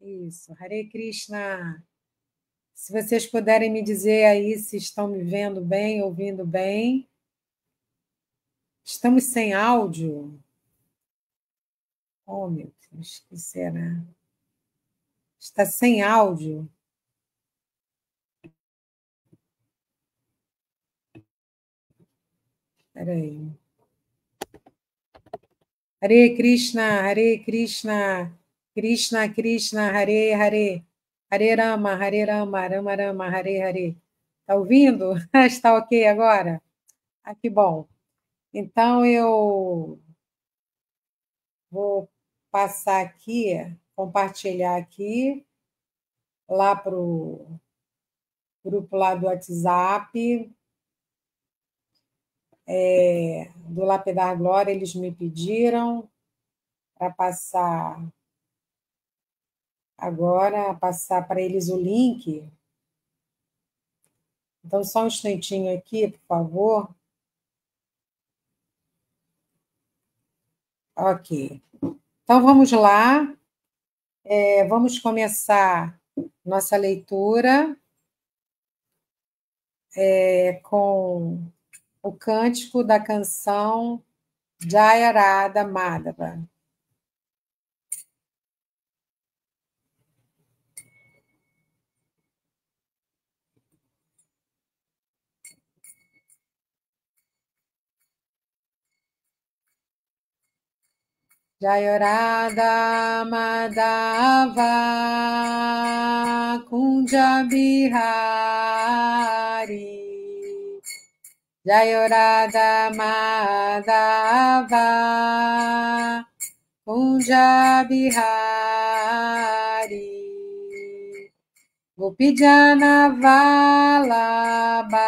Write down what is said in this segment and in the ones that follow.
Isso, Hare Krishna. Se vocês puderem me dizer aí se estão me vendo bem, ouvindo bem. Estamos sem áudio? Oh, meu Deus, o que será? Está sem áudio? Espera aí. Hare Krishna, Hare Krishna, Krishna Krishna, Hare Hare, Hare Rama, Rama Rama, Hare Hare. Está ouvindo? Está ok agora? Ah, que bom. Então eu vou passar aqui, compartilhar aqui, lá para o grupo lá do WhatsApp, do Lapidar Glória, eles me pediram para passar agora, passar para eles o link. Então, só um instantinho aqui, por favor. Ok. Então, vamos lá. Vamos começar nossa leitura com o cântico da canção Jaya Radha Madhava. Jaya Radha Madhava Kunja Bihari Jaya Radha Madhava Kunja Bihari Gopijana Vallabha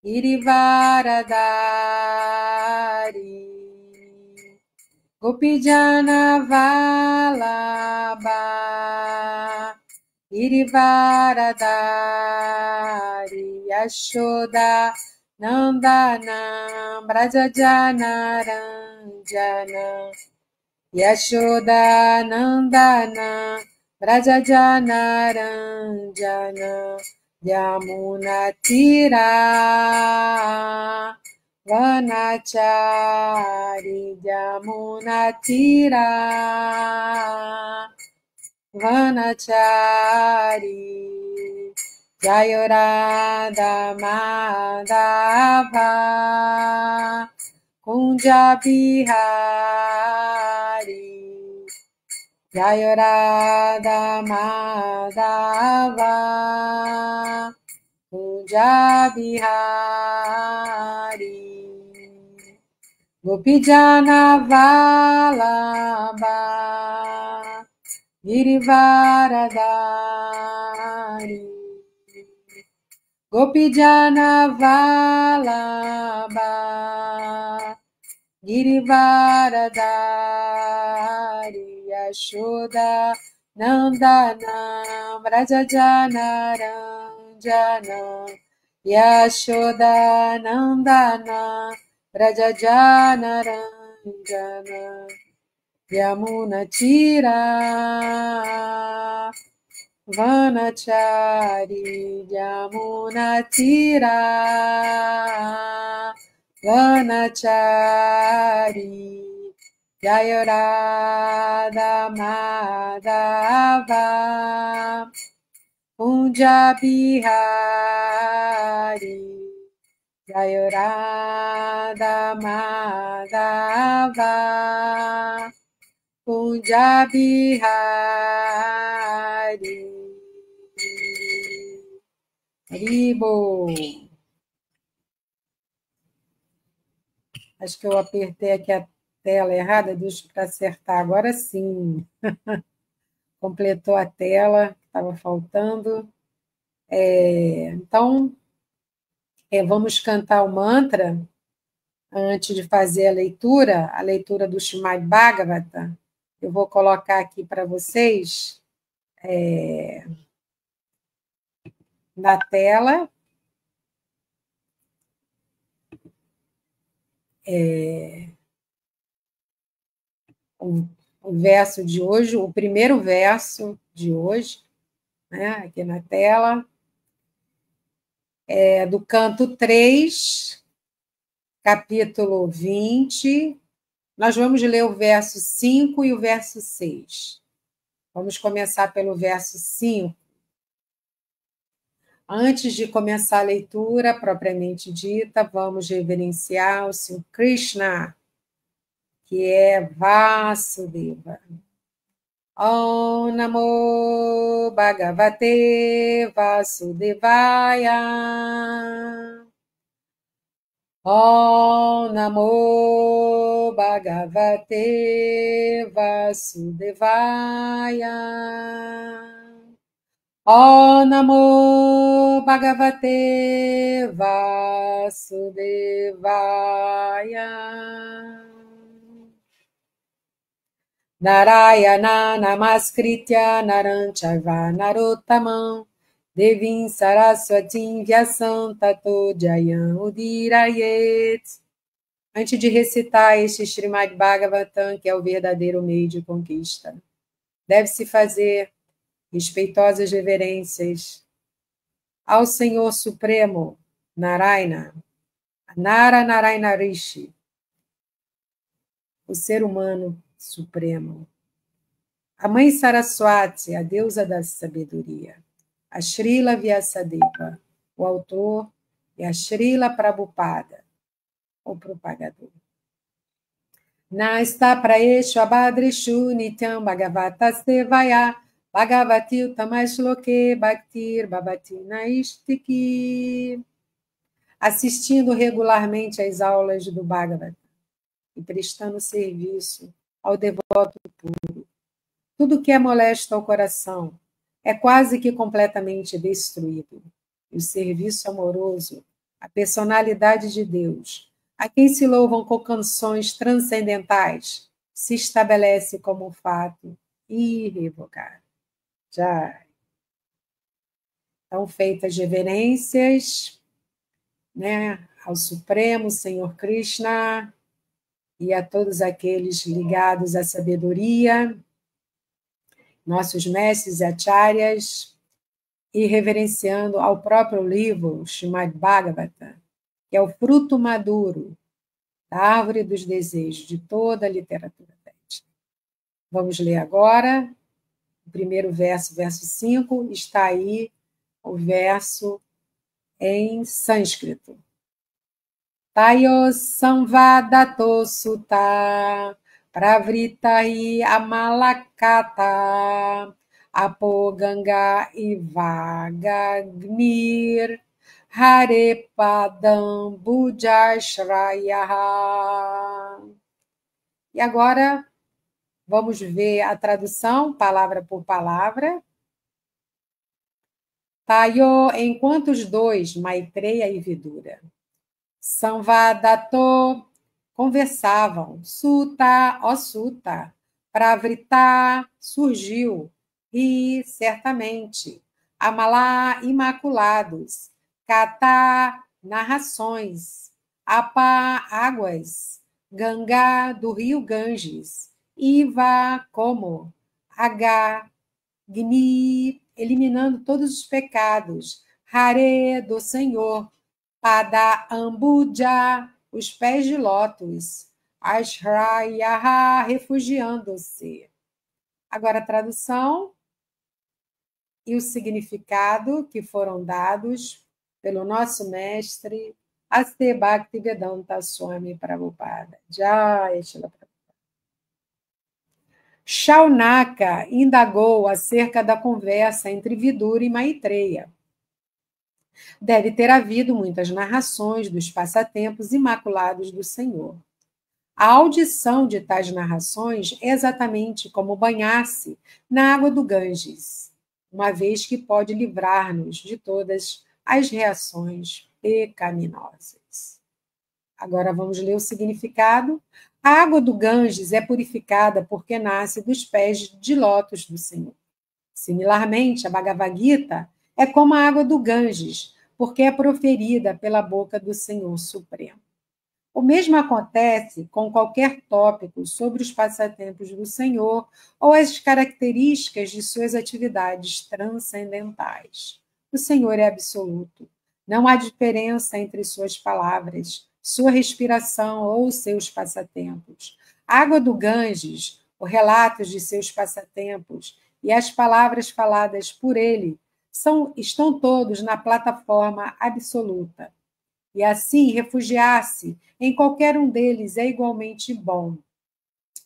Girivaradari Gopijana Vallabha Girivaradari Yashoda Nandana Brajajana Ranjana Yashoda Nandana Brajajana Ranjana Yamuna Tira Vanachari Yamuna Tira Vanachari Jayorada Madhava Kunja Bihari Jayorada Madhava Kunja Bihari Gopijana Vallabha Girivaradari Gopijana Vallabha Girivaradari Yashoda Nandana Brajajana Ranjana Yashoda Nandana Brajajana Ranjana Yamuna Tira Vanachari Yamuna Tira Vanachari Jayorada Madhava Kunja Bihari Jayorada Madhava Kunja Bihari Haribo. Acho que eu apertei aqui a tela errada, deixa para acertar agora sim. Completou a tela que estava faltando. Então, vamos cantar o mantra antes de fazer a leitura do Srimad Bhagavata. Eu vou colocar aqui para vocês na tela. O o verso de hoje, o primeiro verso de hoje, né, aqui na tela, é do canto 3, capítulo 20. Nós vamos ler o verso 5 e o verso 6. Vamos começar pelo verso 5. Antes de começar a leitura propriamente dita, vamos reverenciar o Senhor Krishna, que é Vasudeva. Om Namo Bhagavate Vasudevaya. Om Namo Bhagavate Vasudevaya. Om Namo Bhagavate Vasudevaya. Narayana Namaskritya Naram Chaiva Narottamam Devim Saraswatim Vyasam Tato Jayam Udirayet. Antes de recitar este Srimad Bhagavatam, que é o verdadeiro meio de conquista, deve-se fazer respeitosas reverências ao Senhor Supremo, Narayana, Narayana Rishi, o ser humano supremo. A mãe Saraswati, a deusa da sabedoria. A Srila Vyasadeva, o autor, e a Srila Prabhupada, o propagador. Nasta praeshu abhadrishu nityam bhagavatas devaya bhagavati utamashloke bhaktir bhavati naistiki. Assistindo regularmente às aulas do Bhagavatam e prestando serviço ao devoto puro. Tudo que é molesto ao coração é quase que completamente destruído. E o serviço amoroso, a personalidade de Deus, a quem se louvam com canções transcendentais, se estabelece como um fato irrevogável. Já. Então, feitas reverências, né, ao Supremo Senhor Krishna e a todos aqueles ligados à sabedoria, nossos mestres e acharyas, e reverenciando ao próprio livro Srimad Bhagavatam, que é o fruto maduro da árvore dos desejos de toda a literatura védica. Vamos ler agora o primeiro verso, verso 5, está aí o verso em sânscrito. Tayo samvadato sutta pravritahi amalakata apoganga ivagagnir hare padam bujashrayaha. E agora vamos ver a tradução, palavra por palavra. Tayo, enquanto os dois, Maitreya e Vidura, Samvadato, conversavam. Sutta, ó Sutta. Pravrita, surgiu. E, certamente. Amalá, imaculados. Kata, narrações. Apa, águas. Ganga, do rio Ganges. Iva, como. H, Gni, eliminando todos os pecados. Hare, do Senhor. Pada Ambuja, os pés de lótus. Ashrayaha, refugiando-se. Agora a tradução e o significado que foram dados pelo nosso mestre Aste Bhaktivedanta Swami Prabhupada. Jai Shila Prabhupada. Shaunaka indagou acerca da conversa entre Vidura e Maitreya. Deve ter havido muitas narrações dos passatempos imaculados do Senhor. A audição de tais narrações é exatamente como banhar-se na água do Ganges, uma vez que pode livrar-nos de todas as reações pecaminosas. Agora vamos ler o significado. A água do Ganges é purificada porque nasce dos pés de lótus do Senhor. Similarmente, a Bhagavad Gita é como a água do Ganges, porque é proferida pela boca do Senhor Supremo. O mesmo acontece com qualquer tópico sobre os passatempos do Senhor ou as características de suas atividades transcendentais. O Senhor é absoluto. Não há diferença entre suas palavras, sua respiração ou seus passatempos. A água do Ganges, os relatos de seus passatempos e as palavras faladas por ele estão todos na plataforma absoluta. E assim, refugiar-se em qualquer um deles é igualmente bom.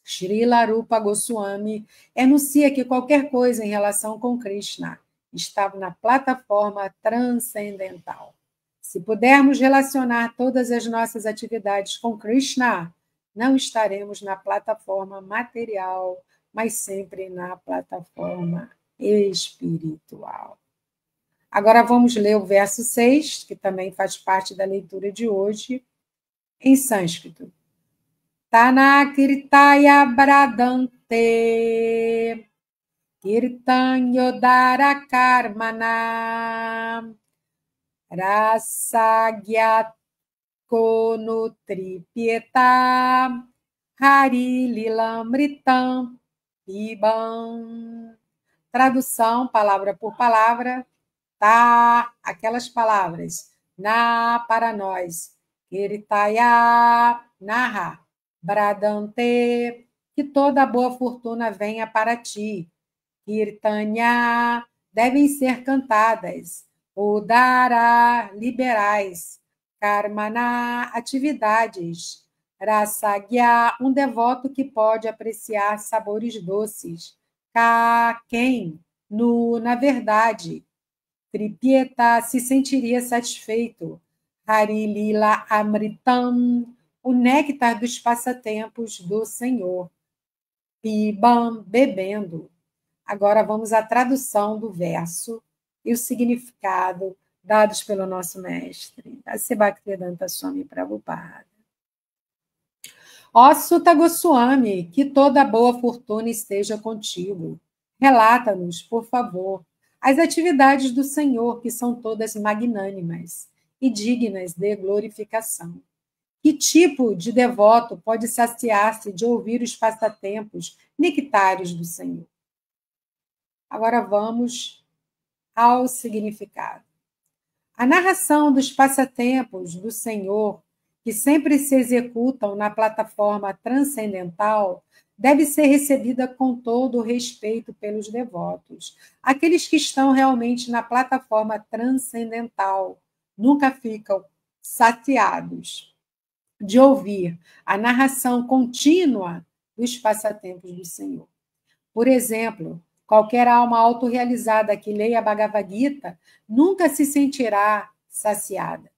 Srila Rupa Goswami enuncia que qualquer coisa em relação com Krishna está na plataforma transcendental. Se pudermos relacionar todas as nossas atividades com Krishna, não estaremos na plataforma material, mas sempre na plataforma espiritual. Agora vamos ler o verso 6, que também faz parte da leitura de hoje, em sânscrito. Tanakirtaya bradante kirtanyodara karmana rasagyakonutripieta hari lilamritam pibam. Tradução, palavra por palavra. Tá, aquelas palavras. Na, para nós. Kiritaya, narra. Bradante, que toda boa fortuna venha para ti. Kirtanya, devem ser cantadas. Udara, liberais. Karmana, atividades. Rasagya, um devoto que pode apreciar sabores doces. Ka, quem? No, na verdade. Tripieta se sentiria satisfeito. Harilila Amritam, o néctar dos passatempos do Senhor. Pibam, bebendo. Agora vamos à tradução do verso e o significado dados pelo nosso mestre, a Bhaktivedanta Swami Prabhupada. Ó Sutta Goswami, que toda boa fortuna esteja contigo. Relata-nos, por favor, as atividades do Senhor, que são todas magnânimas e dignas de glorificação. Que tipo de devoto pode saciar-se de ouvir os passatempos nectários do Senhor? Agora vamos ao significado. A narração dos passatempos do Senhor, que sempre se executam na plataforma transcendental, deve ser recebida com todo o respeito pelos devotos. Aqueles que estão realmente na plataforma transcendental nunca ficam saciados de ouvir a narração contínua dos passatempos do Senhor. Por exemplo, qualquer alma autorrealizada que leia a Bhagavad Gita nunca se sentirá saciada,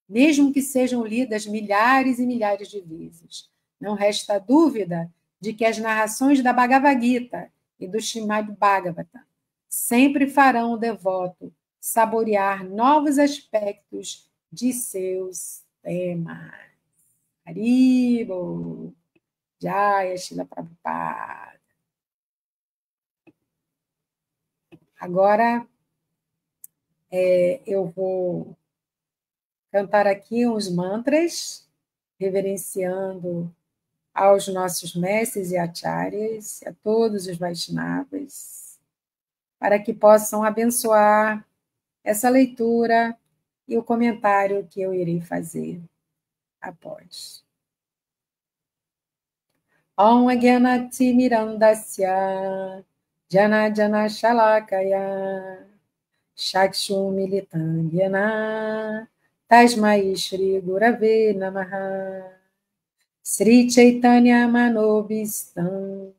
mesmo que sejam lidas milhares e milhares de vezes. Não resta dúvida de que as narrações da Bhagavad Gita e do Srimad Bhagavatam sempre farão o devoto saborear novos aspectos de seus temas. Haribo! Jaya Shila Prabhupada! Agora, eu vou cantar aqui uns mantras, reverenciando aos nossos mestres e acharyas, a todos os Vaishnavas, para que possam abençoar essa leitura e o comentário que eu irei fazer após. Om Agyanati Mirandasya Jana Jana Shalakaya Shakshu Militandhyana Tasmai Shri Gurave Namaha Sri Chaitanya Manobhistam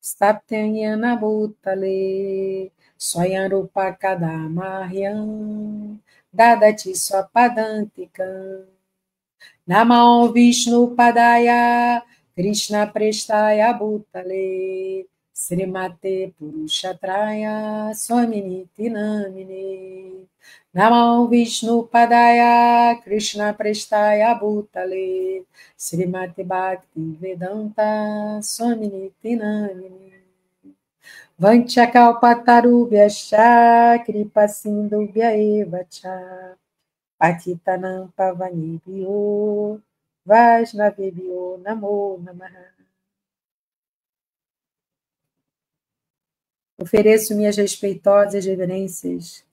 Staptanyana Bhutale Swayarupa Kadamahyam Dadati Swapadantikam Namao Vishnu Padaya Krishna Prestaya Bhutale Srimate Purushatraya Swaminiti Namine Namao Vishnu Padaya Krishna Prestaya Bhutale Srimate Bhakti Vedanta Swaminiti Namine Vanchakalpatarubhyascha Kripasindubhya Evacha Patitanam Pavanibhyo Vaishnavibhyo Namo Namaha. Ofereço minhas respeitosas reverências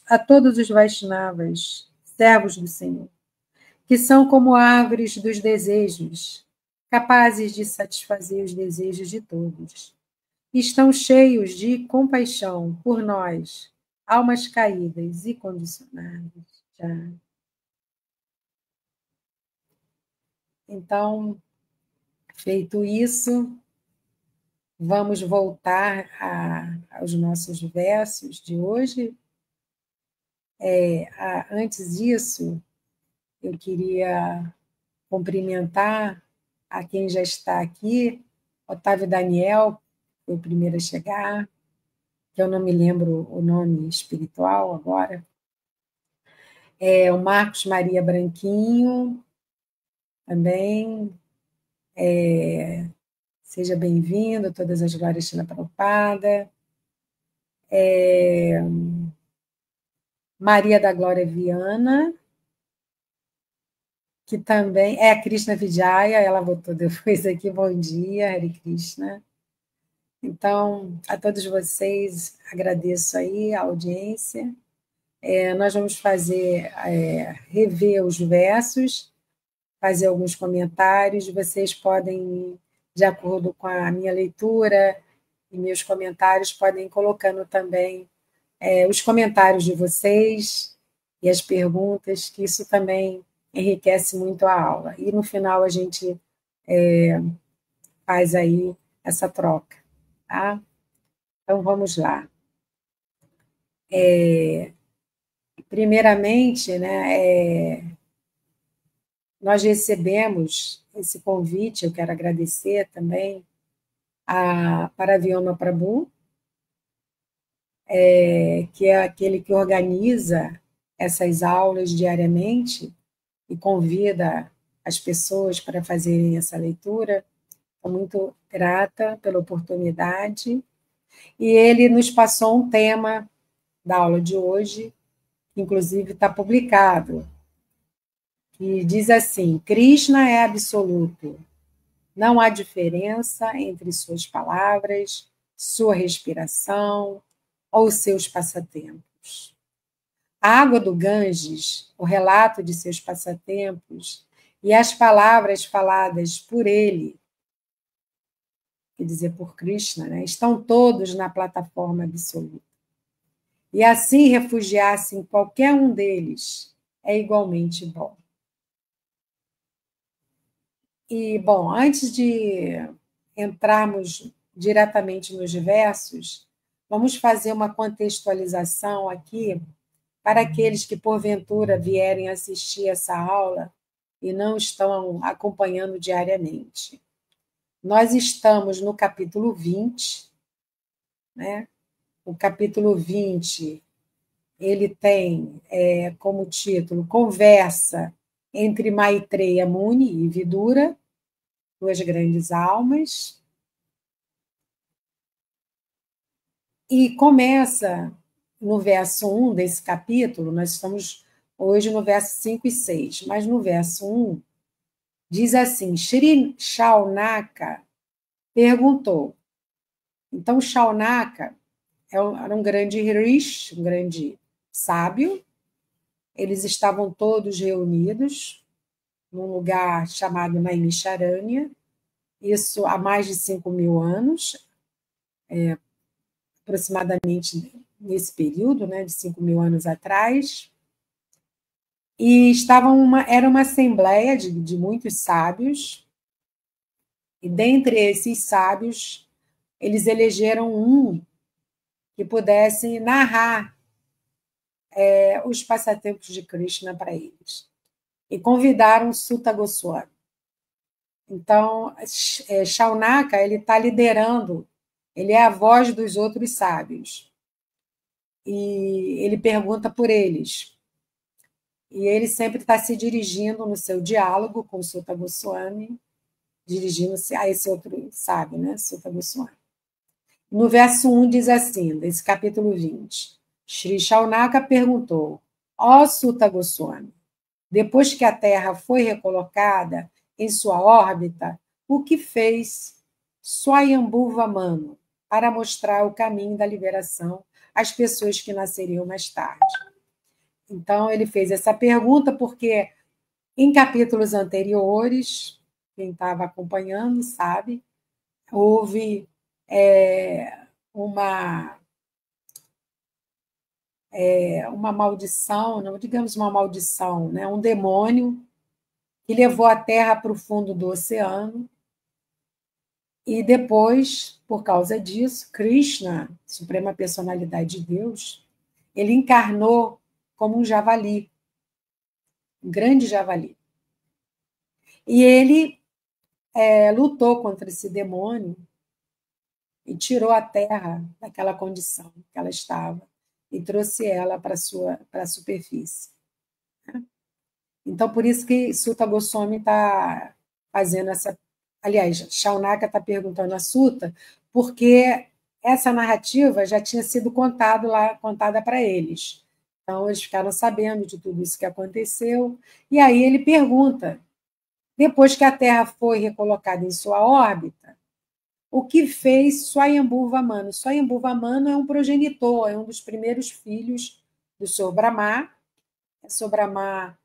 a todos os Vaishnavas, servos do Senhor, que são como árvores dos desejos, capazes de satisfazer os desejos de todos. Estão cheios de compaixão por nós, almas caídas e condicionadas. Já. Então, feito isso, vamos voltar aos nossos versos de hoje. Antes disso, eu queria cumprimentar a quem já está aqui, Otávio Daniel, foi o primeiro a chegar, que eu não me lembro o nome espiritual agora. O Marcos Maria Branquinho, também. Seja bem-vindo, todas as glórias Shila Prabhupada. Maria da Glória Viana, que também é a Krishna Vijaya, ela voltou depois aqui, bom dia, Hare Krishna. Então, a todos vocês, agradeço aí a audiência. Nós vamos rever os versos, fazer alguns comentários, vocês podem, de acordo com a minha leitura e meus comentários, podem ir colocando também os comentários de vocês e as perguntas, que isso também enriquece muito a aula. E no final a gente faz aí essa troca, tá? Então vamos lá. Primeiramente, né, nós recebemos esse convite, eu quero agradecer também a Paravyoma Prabhu, que é aquele que organiza essas aulas diariamente e convida as pessoas para fazerem essa leitura. Estou muito grata pela oportunidade. E ele nos passou um tema da aula de hoje, que inclusive está publicado, que diz assim: Krishna é absoluto. Não há diferença entre suas palavras, sua respiração ou seus passatempos. A água do Ganges, o relato de seus passatempos e as palavras faladas por ele, quer dizer, por Krishna, né, estão todos na plataforma absoluta. E assim refugiar-se em qualquer um deles é igualmente bom. E, bom, antes de entrarmos diretamente nos versos, vamos fazer uma contextualização aqui para aqueles que, porventura, vierem assistir essa aula e não estão acompanhando diariamente. Nós estamos no capítulo 20, né? O capítulo 20, ele tem como título Conversa entre Maitreya Muni e Vidura, duas grandes almas, e começa no verso 1 desse capítulo, nós estamos hoje no verso 5 e 6, mas no verso 1 diz assim: Shri Shaunaka perguntou. Então, Shaunaka era um grande rish, um grande sábio. Eles estavam todos reunidos num lugar chamado Naimisharanya, isso há mais de 5.000 anos, aproximadamente nesse período, né, de 5.000 anos atrás. E era uma assembleia de muitos sábios, e dentre esses sábios, eles elegeram um que pudesse narrar os passatempos de Krishna para eles. E convidaram Suta Goswami. Então, Shaunaka, ele está liderando, ele é a voz dos outros sábios. E ele pergunta por eles. E ele sempre está se dirigindo no seu diálogo com Suta Goswami, dirigindo-se a esse outro sábio, né, Suta Goswami. No verso 1 diz assim, desse capítulo 20, Shri Shaunaka perguntou: ó Suta Goswami, depois que a Terra foi recolocada em sua órbita, o que fez Swayambhuva Manu para mostrar o caminho da liberação às pessoas que nasceriam mais tarde. Então, ele fez essa pergunta porque, em capítulos anteriores, quem estava acompanhando sabe, houve uma maldição, não digamos uma maldição, né? Um demônio que levou a Terra para o fundo do oceano. E depois, por causa disso, Krishna, Suprema Personalidade de Deus, ele encarnou como um javali, um grande javali. E ele lutou contra esse demônio e tirou a Terra daquela condição que ela estava e trouxe ela para a superfície. Então, por isso que Sutta Goswami está fazendo essa. Aliás, Shaunaka está perguntando a Sutta, porque essa narrativa já tinha sido contada para eles. Então, eles ficaram sabendo de tudo isso que aconteceu. E aí ele pergunta, depois que a Terra foi recolocada em sua órbita, o que fez Swayambhuva Manu? Swayambhuva Manu é um progenitor, é um dos primeiros filhos do Senhor Brahma. O Senhor Brahma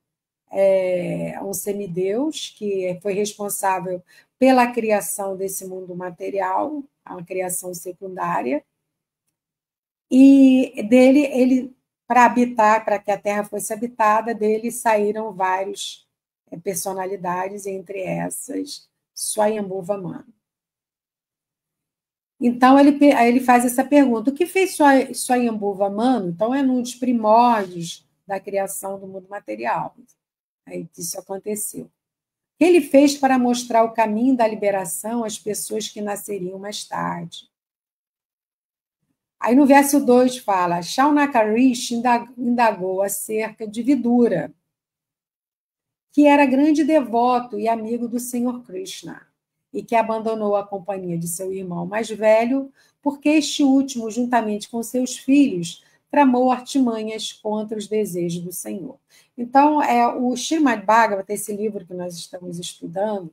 é um semideus que foi responsável pela criação desse mundo material, uma criação secundária, e dele, ele, para habitar, para que a Terra fosse habitada, dele saíram várias personalidades, entre essas Swayambhuva Manu. Então, ele faz essa pergunta: o que fez Swayambhuva Manu? Então, é nos primórdios da criação do mundo material. Aí que isso aconteceu. O que ele fez para mostrar o caminho da liberação às pessoas que nasceriam mais tarde? Aí no verso 2 fala: Shaunaka Rishi indagou acerca de Vidura, que era grande devoto e amigo do Senhor Krishna, e que abandonou a companhia de seu irmão mais velho, porque este último, juntamente com seus filhos, tramou artimanhas contra os desejos do Senhor. Então, o Srimad Bhagavatam, esse livro que nós estamos estudando,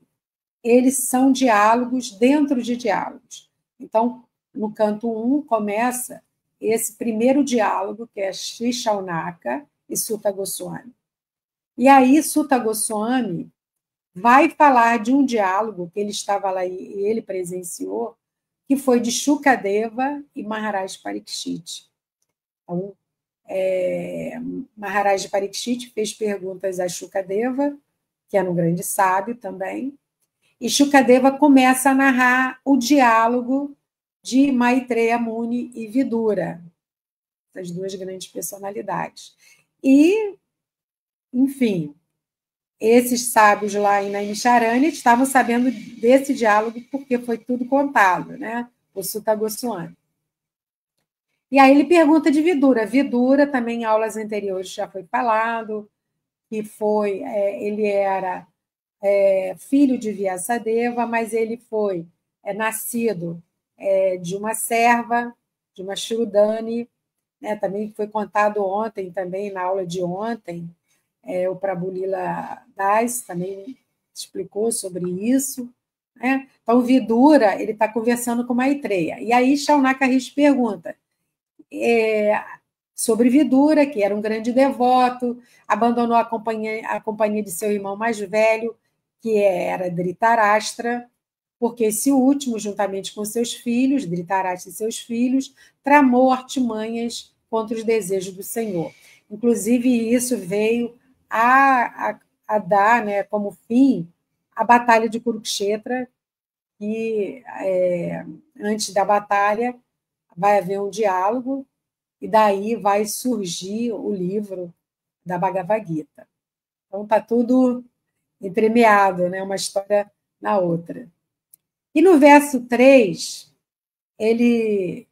eles são diálogos dentro de diálogos. Então, no canto 1, começa esse primeiro diálogo, que é Sri Shaunaka e Sutta Goswami. E aí, Sutta Goswami vai falar de um diálogo que ele estava lá e ele presenciou, que foi de Shukadeva e Maharaj Parikshit. Então, Maharaj Parikshit fez perguntas a Shukadeva, que era um grande sábio também, e Shukadeva começa a narrar o diálogo de Maitreya Muni e Vidura, as duas grandes personalidades. E, enfim, esses sábios lá em Naimisharanya estavam sabendo desse diálogo porque foi tudo contado, né? O Sutta Goswami. E aí ele pergunta de Vidura. Vidura, também em aulas anteriores já foi falado, que ele era filho de Vyasadeva, mas ele foi nascido de uma serva, de uma Shrudani, né? Também foi contado ontem, também na aula de ontem, o Prabhu Lila Das também explicou sobre isso. Né? Então, Vidura ele está conversando com Maitreya. E aí, Shaunaka Rishi pergunta sobre Vidura, que era um grande devoto, abandonou a companhia de seu irmão mais velho, que era Dhritarashtra, porque esse último, juntamente com seus filhos, Dhritarashtra e seus filhos, tramou artimanhas contra os desejos do Senhor. Inclusive, isso veio a dar, né, como fim a Batalha de Kurukshetra, que antes da batalha vai haver um diálogo e daí vai surgir o livro da Bhagavad Gita. Então está tudo entremeado, né, uma história na outra. E no verso 3, ele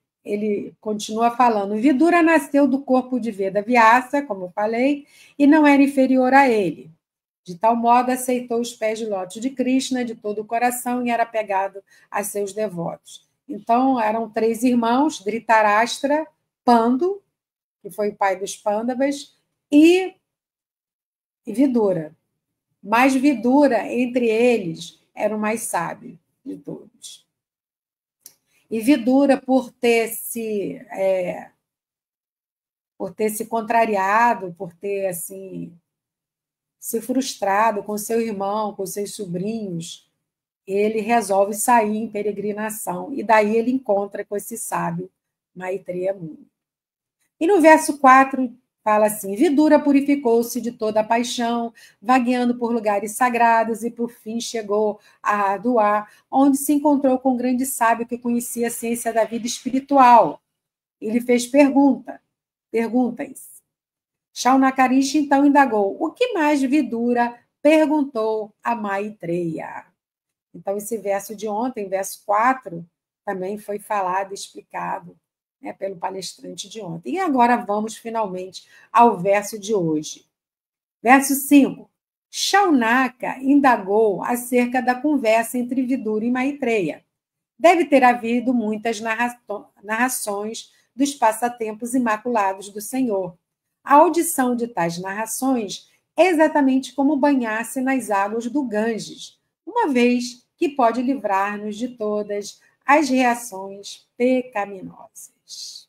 continua falando: Vidura nasceu do corpo de Veda Vyasa, como eu falei, e não era inferior a ele. De tal modo, aceitou os pés de lótus de Krishna de todo o coração e era apegado a seus devotos. Então, eram 3 irmãos, Dhritarashtra, Pandu, que foi o pai dos Pandavas, e e Vidura. Mas Vidura, entre eles, era o mais sábio de todos. E Vidura, por ter se contrariado, por ter assim se frustrado com seu irmão, com seus sobrinhos, ele resolve sair em peregrinação e daí ele encontra com esse sábio Maitreya Muni. E no verso 4 fala assim: Vidura purificou-se de toda a paixão, vagueando por lugares sagrados, e por fim chegou a Haduá, onde se encontrou com um grande sábio que conhecia a ciência da vida espiritual. Ele fez perguntas. Shaunakarishi então indagou: o que mais Vidura perguntou a Maitreya? Então, esse verso de ontem, verso 4, também foi falado, explicado, né, pelo palestrante de ontem. E agora vamos finalmente ao verso de hoje. Verso 5. Shaunaka indagou acerca da conversa entre Vidura e Maitreya. Deve ter havido muitas narrações dos passatempos imaculados do Senhor. A audição de tais narrações é exatamente como banhar-se nas águas do Ganges, uma vez que pode livrar-nos de todas as reações pecaminosas.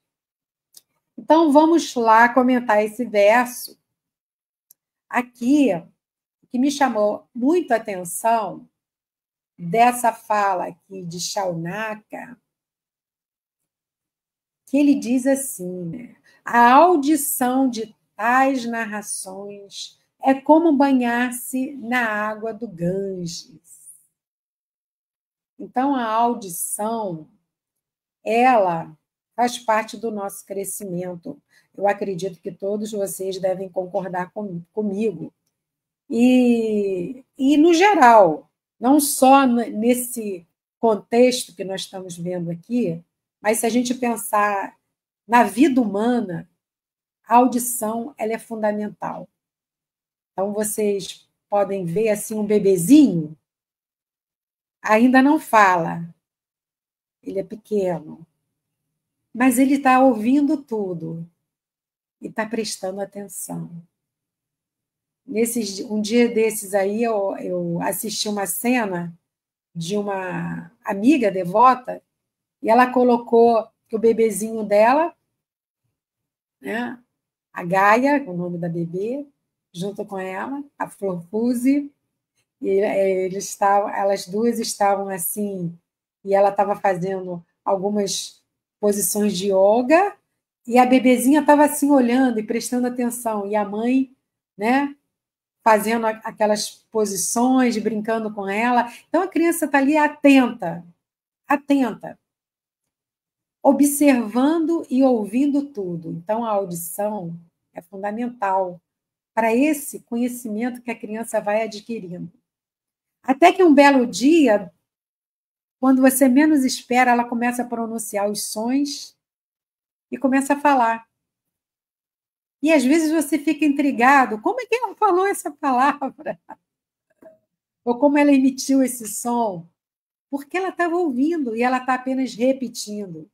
Então, vamos lá comentar esse verso. Aqui, o que me chamou muito a atenção dessa fala aqui de Shaunaka, que ele diz assim, né? A audição de tais narrações é como banhar-se na água do Ganges. Então, a audição, ela faz parte do nosso crescimento. Eu acredito que todos vocês devem concordar comigo. E no geral, não só nesse contexto que nós estamos vendo aqui, mas se a gente pensar na vida humana, a audição ela é fundamental. Então, vocês podem ver assim um bebezinho, ainda não fala, ele é pequeno, mas ele está ouvindo tudo e está prestando atenção. Um dia desses aí, eu assisti uma cena de uma amiga devota e ela colocou o bebezinho dela, né, a Gaia, o nome da bebê, junto com ela, a Florfuse, e elas duas estavam assim, e ela estava fazendo algumas posições de yoga, e a bebezinha estava assim olhando e prestando atenção, e a mãe, né, fazendo aquelas posições, brincando com ela. Então a criança está ali atenta, observando e ouvindo tudo. Então a audição é fundamental para esse conhecimento que a criança vai adquirindo. Até que um belo dia, quando você menos espera, ela começa a pronunciar os sons e começa a falar. E às vezes você fica intrigado, como é que ela falou essa palavra? Ou como ela emitiu esse som? Porque ela estava ouvindo e ela está apenas repetindo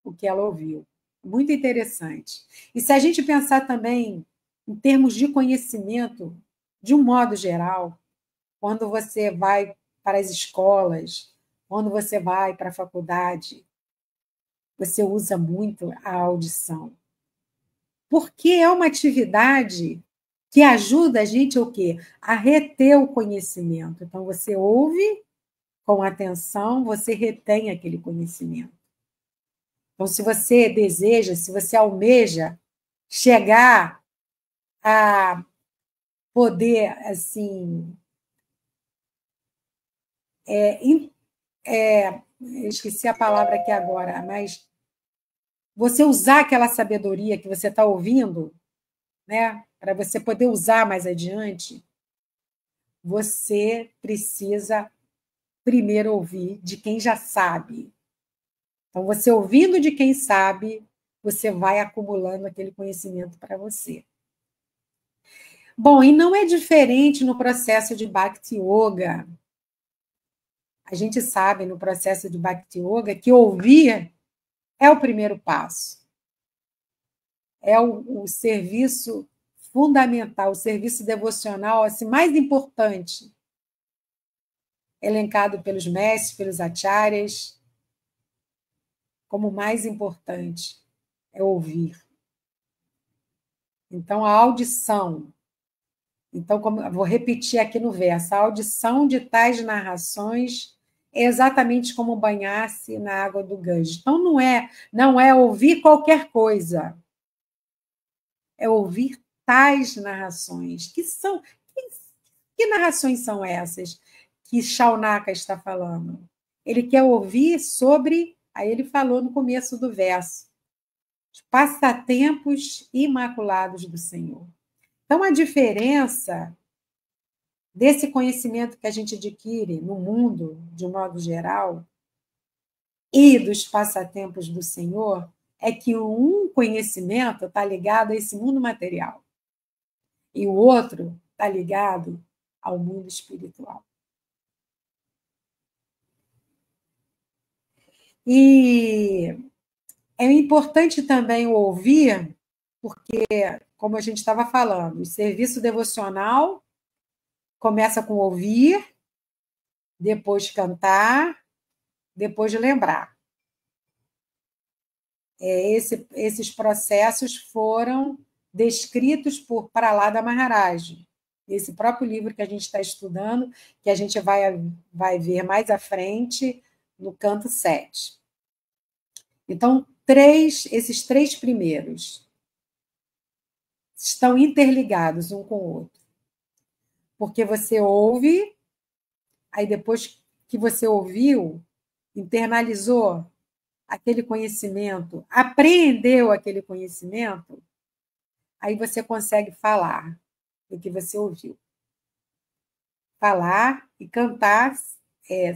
o que ela ouviu. Muito interessante. E se a gente pensar também em termos de conhecimento, de um modo geral, quando você vai para as escolas, quando você vai para a faculdade, você usa muito a audição. Porque é uma atividade que ajuda a gente o quê? A reter o conhecimento. Então, você ouve com atenção, você retém aquele conhecimento. Então, se você deseja, se você almeja chegar a poder, assim, esqueci a palavra aqui agora, mas você usar aquela sabedoria que você está ouvindo, né, para você poder usar mais adiante, você precisa primeiro ouvir de quem já sabe. Então, você ouvindo de quem sabe, você vai acumulando aquele conhecimento para você. Bom, e não é diferente no processo de Bhakti Yoga. A gente sabe no processo de Bhakti Yoga que ouvir é o primeiro passo. É o serviço fundamental, o serviço devocional assim, mais importante, elencado pelos mestres, pelos acharyas, como mais importante, é ouvir. Então, a audição. Então, vou repetir aqui no verso, a audição de tais narrações é exatamente como banhar-se na água do Ganges. Então, não é ouvir qualquer coisa, é ouvir tais narrações. Que narrações são essas que Shaunaka está falando? Ele quer ouvir sobre, aí ele falou no começo do verso, os passatempos imaculados do Senhor. Então, a diferença desse conhecimento que a gente adquire no mundo, de um modo geral, e dos passatempos do Senhor, é que um conhecimento está ligado a esse mundo material e o outro está ligado ao mundo espiritual. E é importante também ouvir, porque, como a gente estava falando, o serviço devocional começa com ouvir, depois cantar, depois lembrar. Esses processos foram descritos por Prahlada Maharaj, esse próprio livro que a gente está estudando, que a gente vai ver mais à frente, no canto 7. Então, esses 3 primeiros estão interligados um com o outro. Porque você ouve, aí depois que você ouviu, internalizou aquele conhecimento, apreendeu aquele conhecimento, aí você consegue falar do que você ouviu. Falar e cantar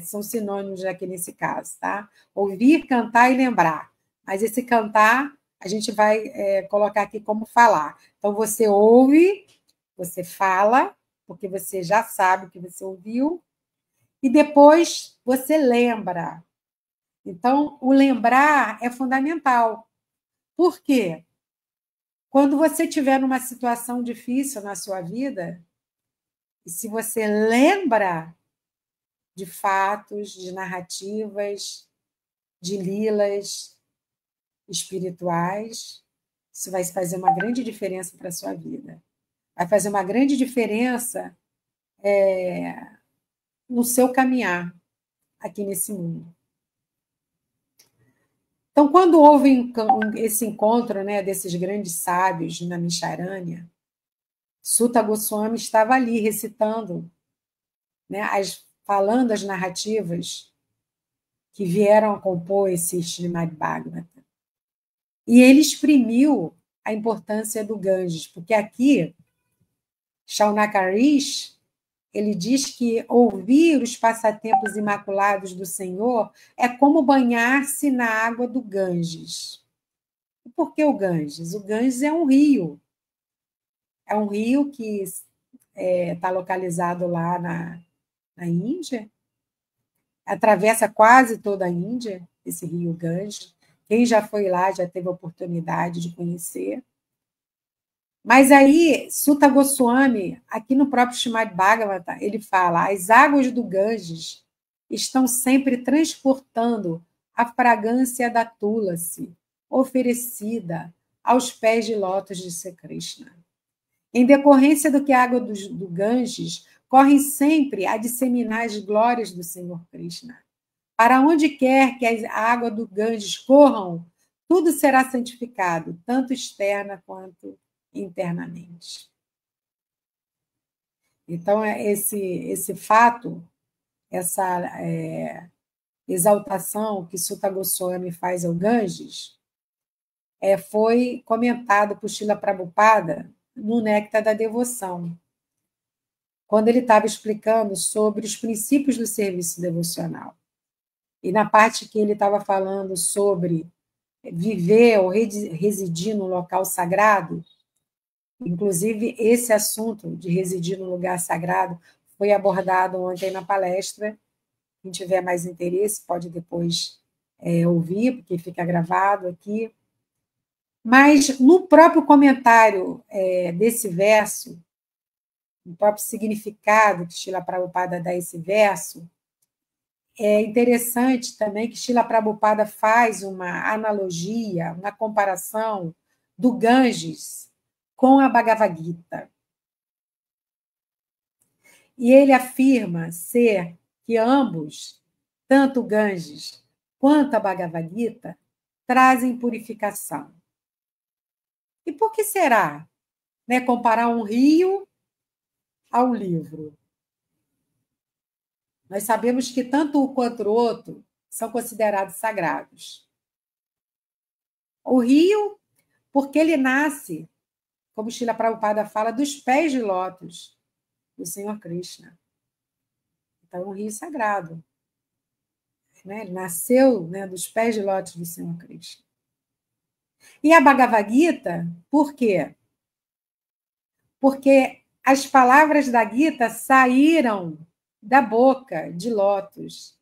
são sinônimos aqui nesse caso, tá? Ouvir, cantar e lembrar. Mas esse cantar a gente vai colocar aqui como falar. Então, você ouve, você fala, porque você já sabe o que você ouviu, e depois você lembra. Então, o lembrar é fundamental. Por quê? Quando você estiver numa situação difícil na sua vida, e se você lembra de fatos, de narrativas, de lilas espirituais, isso vai fazer uma grande diferença para a sua vida. Vai fazer uma grande diferença no seu caminhar aqui nesse mundo. Então, quando houve esse encontro, né, desses grandes sábios na Misharânia, Sutta Goswami estava ali recitando, né, falando as narrativas que vieram a compor esse Srimad Bhagavatam. E ele exprimiu a importância do Ganges, porque aqui, Shaunaka Rishi, ele diz que ouvir os passatempos imaculados do Senhor é como banhar-se na água do Ganges. E por que o Ganges? O Ganges é um rio. É um rio que está localizado lá na Índia, atravessa quase toda a Índia, esse rio Ganges. Quem já foi lá já teve a oportunidade de conhecer. Mas aí, Sutta Goswami, aqui no próprio Srimad Bhagavatam, ele fala: as águas do Ganges estão sempre transportando a fragrância da Tulasi, oferecida aos pés de lótus de Sri Krishna. Em decorrência do que a água do Ganges corre sempre a disseminar as glórias do Senhor Krishna. Para onde quer que a água do Ganges corram, tudo será santificado, tanto externa quanto internamente. Então, esse fato, essa exaltação que Sutta Goswami faz ao Ganges, foi comentado por Srila Prabhupada no Néctar da Devoção, quando ele estava explicando sobre os princípios do serviço devocional. E na parte que ele estava falando sobre viver ou residir no local sagrado, inclusive esse assunto de residir no lugar sagrado foi abordado ontem na palestra. Quem tiver mais interesse pode depois ouvir, porque fica gravado aqui. Mas no próprio comentário desse verso, no próprio significado que Srila Prabhupada dá a esse verso, é interessante também que Srila Prabhupada faz uma analogia, uma comparação do Ganges com a Bhagavad Gita. E ele afirma ser que ambos, tanto o Ganges quanto a Bhagavad Gita, trazem purificação. E por que será? Né, comparar um rio ao livro. Nós sabemos que tanto um quanto o outro são considerados sagrados. O rio, porque ele nasce, como Srila Prabhupada fala, dos pés de lótus do Senhor Krishna. Então, é um rio sagrado. Né? Ele nasceu, né, dos pés de lótus do Senhor Krishna. E a Bhagavad Gita, por quê? Porque as palavras da Gita saíram da boca de lótus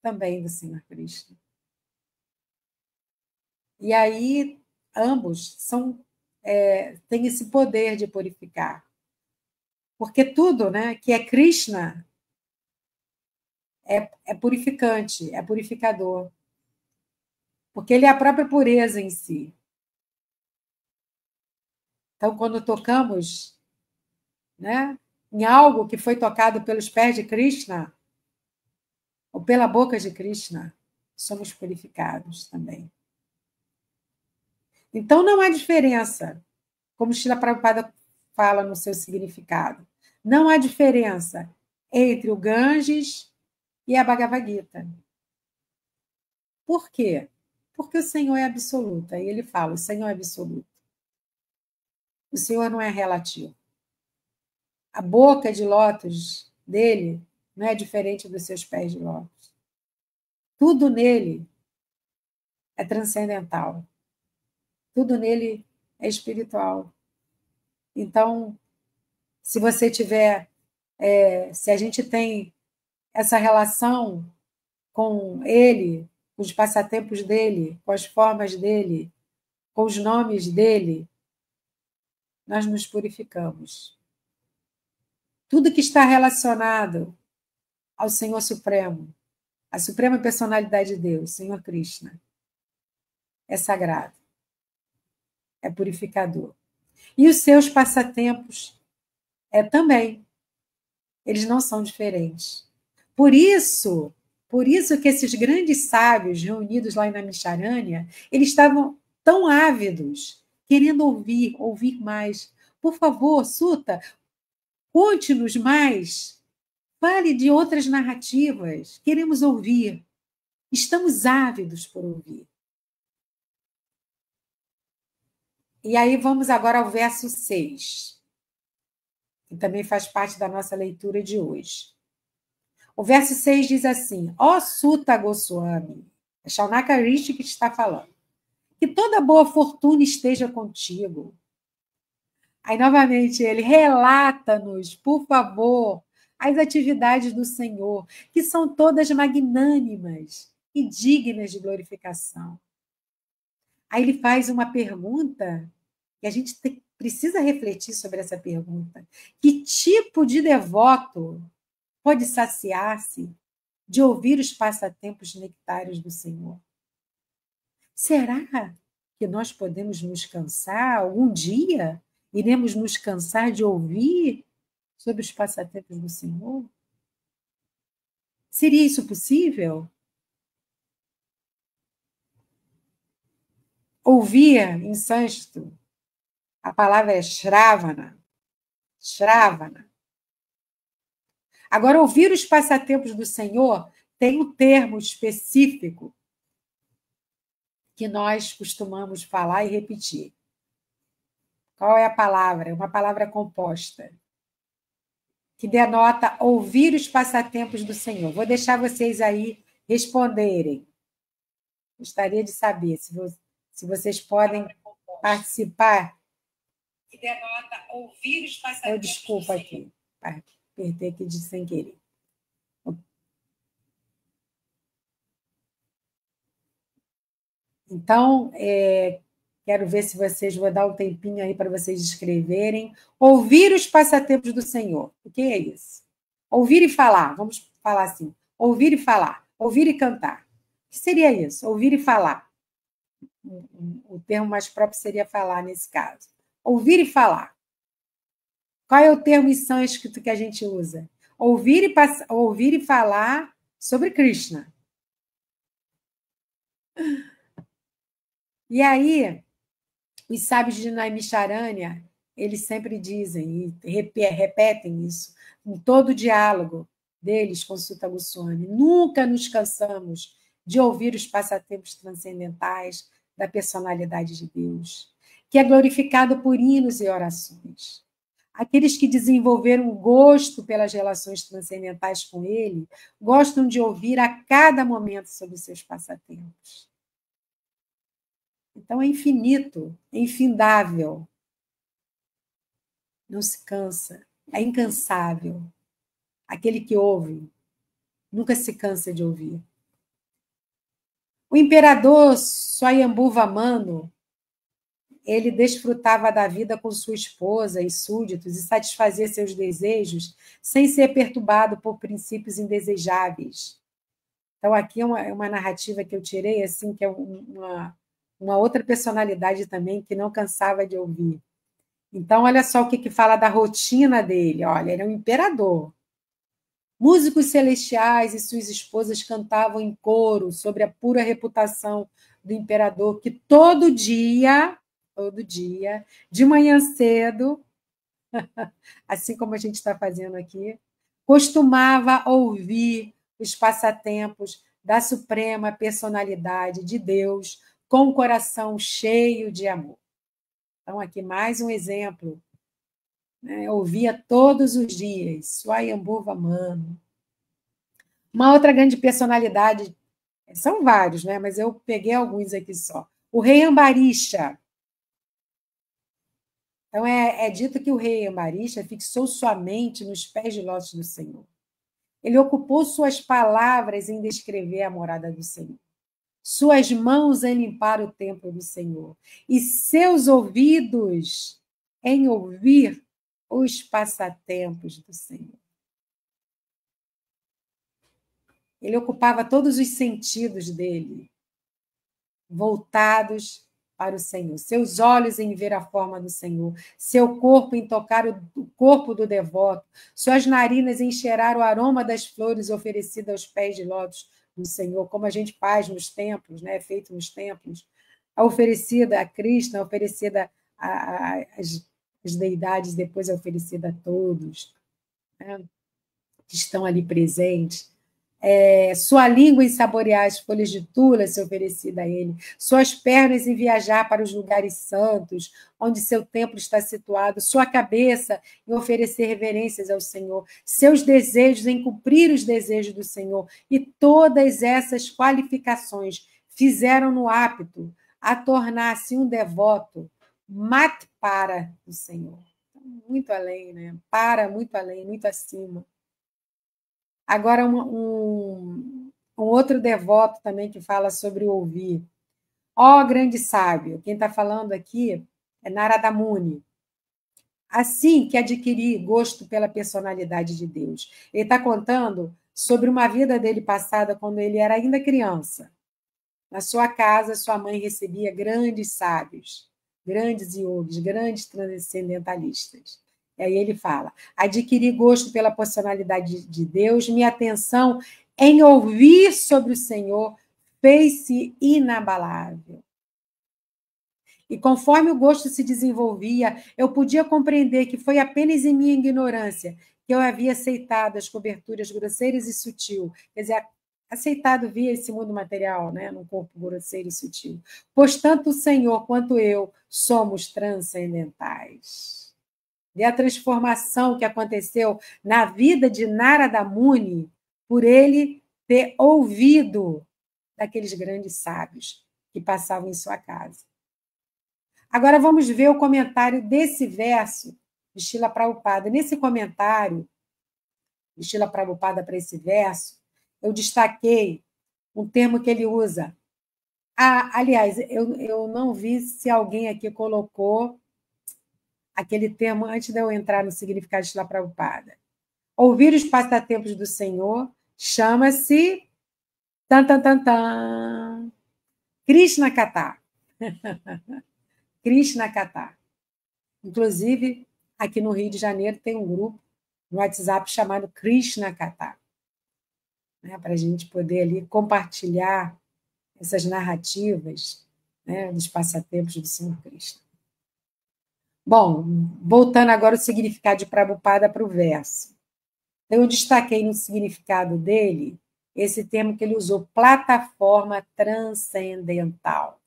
também do Senhor Krishna. E aí, ambos têm esse poder de purificar. Porque tudo, né, que é Krishna é purificante, é purificador. Porque ele é a própria pureza em si. Então, quando tocamos, né, em algo que foi tocado pelos pés de Krishna, ou pela boca de Krishna, somos purificados também. Então, não há diferença, como Srila Prabhupada fala no seu significado, não há diferença entre o Ganges e a Bhagavad Gita. Por quê? Porque o Senhor é absoluto. Aí ele fala, o Senhor é absoluto. O Senhor não é relativo. A boca de lótus dele não é diferente dos seus pés de lótus. Tudo nele é transcendental. Tudo nele é espiritual. Então, se você tiver, se a gente tem essa relação com ele, com os passatempos dele, com as formas dele, com os nomes dele, nós nos purificamos. Tudo que está relacionado ao Senhor Supremo, a suprema personalidade de Deus, Senhor Krishna, é sagrado, é purificador. E os seus passatempos também, eles não são diferentes. Por isso que esses grandes sábios reunidos lá em Namisharanya, eles estavam tão ávidos, querendo ouvir mais. Por favor, Suta, conte-nos mais. Fale de outras narrativas. Queremos ouvir. Estamos ávidos por ouvir. E aí vamos agora ao verso 6, que também faz parte da nossa leitura de hoje. O verso 6 diz assim: ó Suta Goswami, é Shaunaka Rishi que está falando, que toda boa fortuna esteja contigo. Aí, novamente, ele relata-nos, por favor, as atividades do Senhor, que são todas magnânimas e dignas de glorificação. Aí ele faz uma pergunta, e a gente precisa refletir sobre essa pergunta. Que tipo de devoto pode saciar-se de ouvir os passatempos nectários do Senhor? Será que nós podemos nos cansar? Algum dia iremos nos cansar de ouvir sobre os passatempos do Senhor? Seria isso possível? Ouvir em sânscrito, a palavra é Shravana. Shravana. Agora, ouvir os passatempos do Senhor tem um termo específico que nós costumamos falar e repetir. Qual é a palavra? É uma palavra composta, que denota ouvir os passatempos do Senhor. Vou deixar vocês aí responderem. Gostaria de saber se vocês podem participar. Que denota ouvir os passatempos. Desculpa aqui, apertei aqui de sem querer. Então, Quero ver se vocês, vou dar um tempinho aí para vocês escreverem. Ouvir os passatempos do Senhor. O que é isso? Ouvir e falar. Vamos falar assim. Ouvir e falar. Ouvir e cantar. O que seria isso? Ouvir e falar. O termo mais próprio seria falar nesse caso. Ouvir e falar. Qual é o termo em sânscrito que a gente usa? Ouvir e falar sobre Krishna. E aí, os sábios de Naimisharanya, eles sempre dizem e repetem isso em todo o diálogo deles com Sutta Goswami. Nunca nos cansamos de ouvir os passatempos transcendentais da personalidade de Deus, que é glorificado por hinos e orações. Aqueles que desenvolveram gosto pelas relações transcendentais com ele gostam de ouvir a cada momento sobre os seus passatempos. Então é infinito, é infindável. Não se cansa, é incansável. Aquele que ouve nunca se cansa de ouvir. O imperador Swayambhuva Manu, ele desfrutava da vida com sua esposa e súditos e satisfazia seus desejos sem ser perturbado por princípios indesejáveis. Então, aqui é uma narrativa que eu tirei, assim, que é uma outra personalidade também que não cansava de ouvir. Então, olha só o que fala da rotina dele. Olha, ele é um imperador. Músicos celestiais e suas esposas cantavam em coro sobre a pura reputação do imperador, que todo dia, de manhã cedo, assim como a gente está fazendo aqui, costumava ouvir os passatempos da suprema personalidade de Deus com o coração cheio de amor. Então, aqui mais um exemplo. Né? Ouvia todos os dias, Swayambhuva Manu. Uma outra grande personalidade, são vários, né? Mas eu peguei alguns aqui só. O rei Ambarixa. Então, é dito que o rei Ambarixa fixou sua mente nos pés de lótus do Senhor. Ele ocupou suas palavras em descrever a morada do Senhor, suas mãos em limpar o templo do Senhor, e seus ouvidos em ouvir os passatempos do Senhor. Ele ocupava todos os sentidos dele, voltados para o Senhor. Seus olhos em ver a forma do Senhor, seu corpo em tocar o corpo do devoto, suas narinas em cheirar o aroma das flores oferecidas aos pés de lótus do Senhor, como a gente faz nos templos, né? Feito nos templos. A oferecida a Krishna, a oferecida às deidades, depois é oferecida a todos, né? Que estão ali presentes. Sua língua em saborear as folhas de tula se oferecida a ele, suas pernas em viajar para os lugares santos, onde seu templo está situado, sua cabeça em oferecer reverências ao Senhor, seus desejos em cumprir os desejos do Senhor, e todas essas qualificações fizeram-no apto a tornar-se um devoto matpara do Senhor. Muito além, né? Muito além, muito acima. Agora, um outro devoto também que fala sobre o ouvir. Ó grande sábio, quem está falando aqui é Narada Muni. Assim que adquiri gosto pela personalidade de Deus. Ele está contando sobre uma vida dele passada quando ele era ainda criança. Na sua casa, sua mãe recebia grandes sábios, grandes yogis, grandes transcendentalistas. E aí ele fala: adquiri gosto pela personalidade de Deus, minha atenção em ouvir sobre o Senhor fez-se inabalável. E conforme o gosto se desenvolvia, eu podia compreender que foi apenas em minha ignorância que eu havia aceitado as coberturas grosseiras e sutil, quer dizer, aceitado via esse mundo material, né, num corpo grosseiro e sutil. Pois tanto o Senhor quanto eu somos transcendentais. E a transformação que aconteceu na vida de Narada Muni por ele ter ouvido daqueles grandes sábios que passavam em sua casa. Agora vamos ver o comentário desse verso de Srila Prabhupada. Nesse comentário de Srila Prabhupada para esse verso, eu destaquei um termo que ele usa, Aliás, eu não vi se alguém aqui colocou aquele termo antes de eu entrar no significado de Srila Prabhupada. Ouvir os passatempos do Senhor chama-se tan, tan, tan, tan, Krishna Katha. Krishna Katha. Inclusive, aqui no Rio de Janeiro tem um grupo no WhatsApp chamado Krishna Katha, né, para a gente poder ali compartilhar essas narrativas, né, dos passatempos do Senhor Cristo. Bom, voltando agora o significado de Prabhupada para o verso. Eu destaquei no significado dele esse termo que ele usou, plataforma transcendental.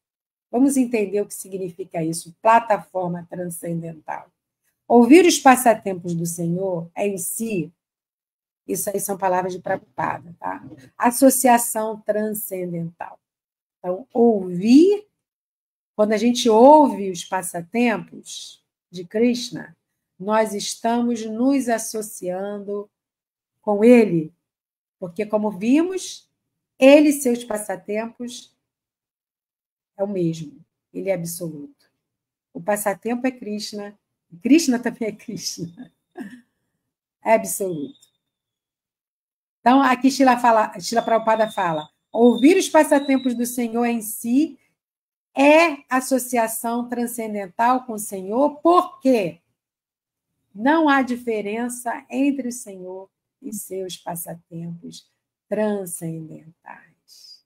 Vamos entender o que significa isso, plataforma transcendental. Ouvir os passatempos do Senhor é em si, isso aí são palavras de Prabhupada, tá? Associação transcendental. Então, ouvir, quando a gente ouve os passatempos de Krishna, nós estamos nos associando com ele, porque, como vimos, ele e seus passatempos é o mesmo, ele é absoluto. O passatempo é Krishna, Krishna também é Krishna, é absoluto. Então, aqui Srila Prabhupada fala, ouvir os passatempos do Senhor em si é associação transcendental com o Senhor, porque não há diferença entre o Senhor e seus passatempos transcendentais.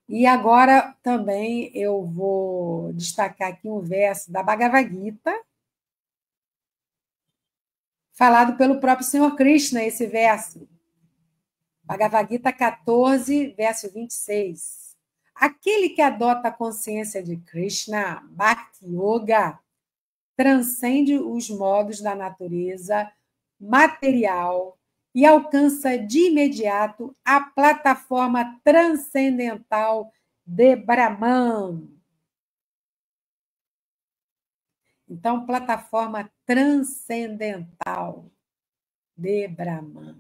E agora também eu vou destacar aqui um verso da Bhagavad Gita, falado pelo próprio Senhor Krishna, esse verso. Bhagavad Gita 14, verso 26. Aquele que adota a consciência de Krishna, Bhakti Yoga, transcende os modos da natureza material e alcança de imediato a plataforma transcendental de Brahman. Então, plataforma transcendental de Brahman.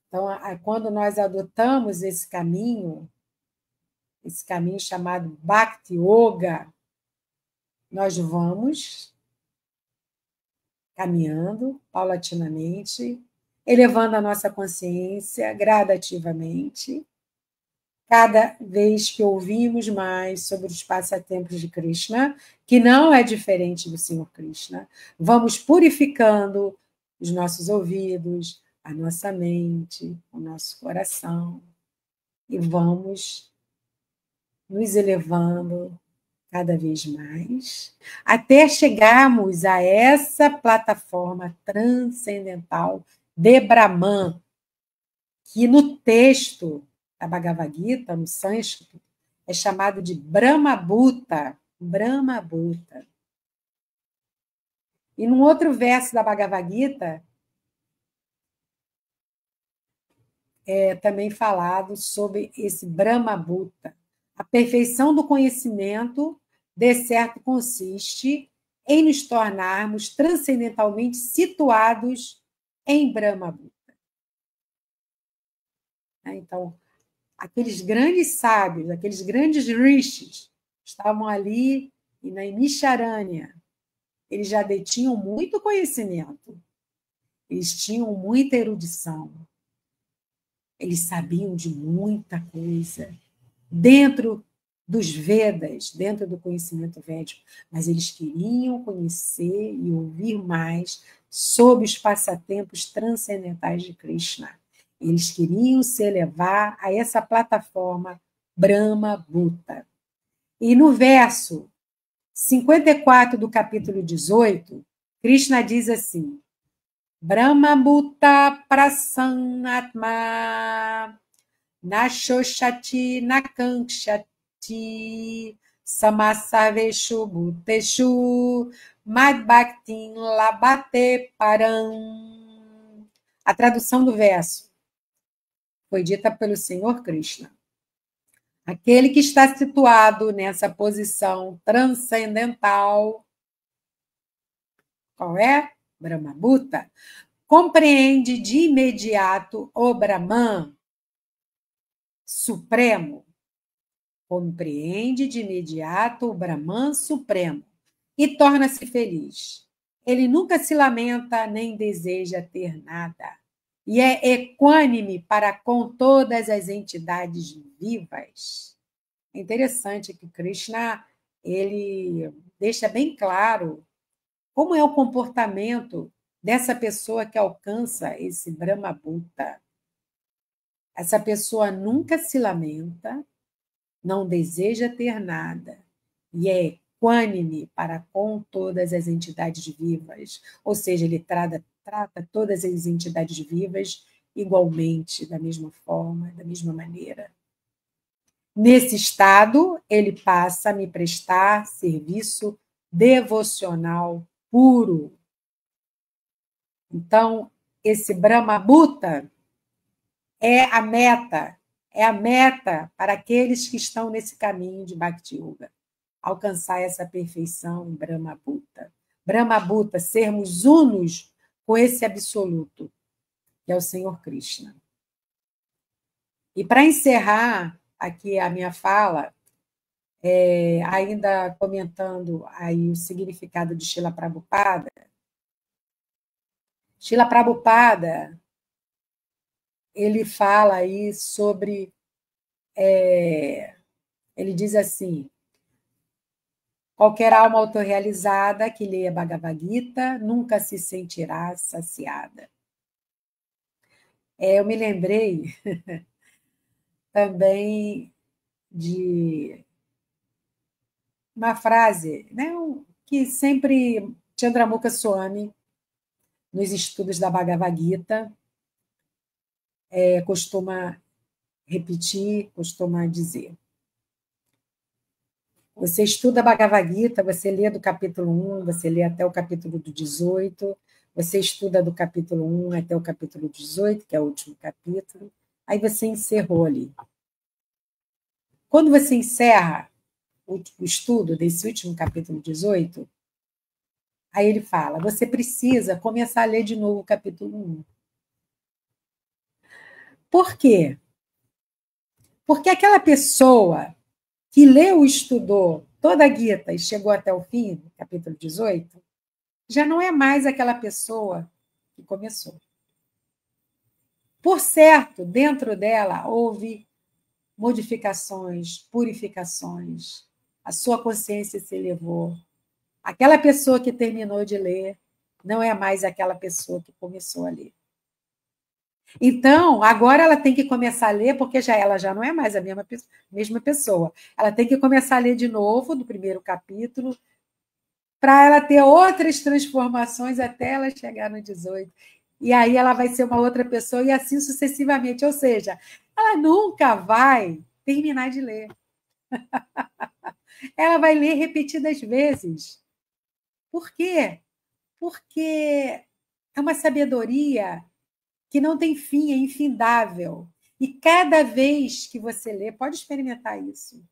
Então, quando nós adotamos esse caminho chamado Bhakti Yoga, nós vamos caminhando paulatinamente, elevando a nossa consciência gradativamente, cada vez que ouvimos mais sobre os passatempos de Krishna, que não é diferente do Senhor Krishna, vamos purificando os nossos ouvidos, a nossa mente, o nosso coração, e vamos nos elevando cada vez mais, até chegarmos a essa plataforma transcendental de Brahman, que no texto da Bhagavad Gita, no sânscrito, é chamado de Brahma-bhuta. Brahma-bhuta. E num outro verso da Bhagavad Gita, é também falado sobre esse Brahma-bhuta. A perfeição do conhecimento, de certo, consiste em nos tornarmos transcendentalmente situados em Brahma-bhuta. Então, aqueles grandes sábios, aqueles grandes rishis, estavam ali e na Naimisharanya. Eles já detinham muito conhecimento, eles tinham muita erudição, eles sabiam de muita coisa dentro dos Vedas, dentro do conhecimento védico, mas eles queriam conhecer e ouvir mais sobre os passatempos transcendentais de Krishna. Eles queriam se elevar a essa plataforma Brahma-bhuta. E no verso 54 do capítulo 18, Krishna diz assim: Brahma-bhuta prasannatma nashoshati nakankshati samasarveshu bhuteshu madbhaktin labate param. A tradução do verso foi dita pelo Senhor Krishna. Aquele que está situado nessa posição transcendental, qual é? Brahma-bhuta, compreende de imediato o Brahman, supremo, compreende de imediato o Brahman supremo e torna-se feliz. Ele nunca se lamenta nem deseja ter nada. E é equânime para com todas as entidades vivas. É interessante que Krishna ele deixa bem claro como é o comportamento dessa pessoa que alcança esse Brahma Bhuta. Essa pessoa nunca se lamenta, não deseja ter nada e é equânime para com todas as entidades vivas. Ou seja, ele trata todas as entidades vivas igualmente, da mesma forma, da mesma maneira. Nesse estado, ele passa a me prestar serviço devocional puro. Então, esse Brahma Bhuta é a meta para aqueles que estão nesse caminho de Bhakti Yoga, alcançar essa perfeição em Brahma Bhuta. Brahma Bhuta, sermos unos com esse absoluto, que é o Senhor Krishna. E para encerrar aqui a minha fala, ainda comentando aí o significado de Srila Prabhupada, Srila Prabhupada, ele fala aí sobre, ele diz assim, qualquer alma autorrealizada que leia Bhagavad Gita nunca se sentirá saciada. Eu me lembrei também de uma frase, né, que sempre Chandramukha Swami, nos estudos da Bhagavad Gita, costuma repetir, costuma dizer. Você estuda Bhagavad Gita, você lê do capítulo 1, você lê até o capítulo 18, você estuda do capítulo 1 até o capítulo 18, que é o último capítulo, aí você encerrou ali. Quando você encerra o estudo desse último capítulo 18, aí ele fala, você precisa começar a ler de novo o capítulo 1. Por quê? Porque aquela pessoa que leu e estudou toda a Gita e chegou até o fim, capítulo 18, já não é mais aquela pessoa que começou. Por certo, dentro dela houve modificações, purificações, a sua consciência se elevou. Aquela pessoa que terminou de ler não é mais aquela pessoa que começou a ler. Então, agora ela tem que começar a ler, porque ela já não é mais a mesma pessoa. Ela tem que começar a ler de novo, do primeiro capítulo, para ela ter outras transformações até ela chegar no 18. E aí ela vai ser uma outra pessoa e assim sucessivamente. Ou seja, ela nunca vai terminar de ler. Ela vai ler repetidas vezes. Por quê? Porque é uma sabedoria que não tem fim, é infindável. E cada vez que você lê, pode experimentar isso.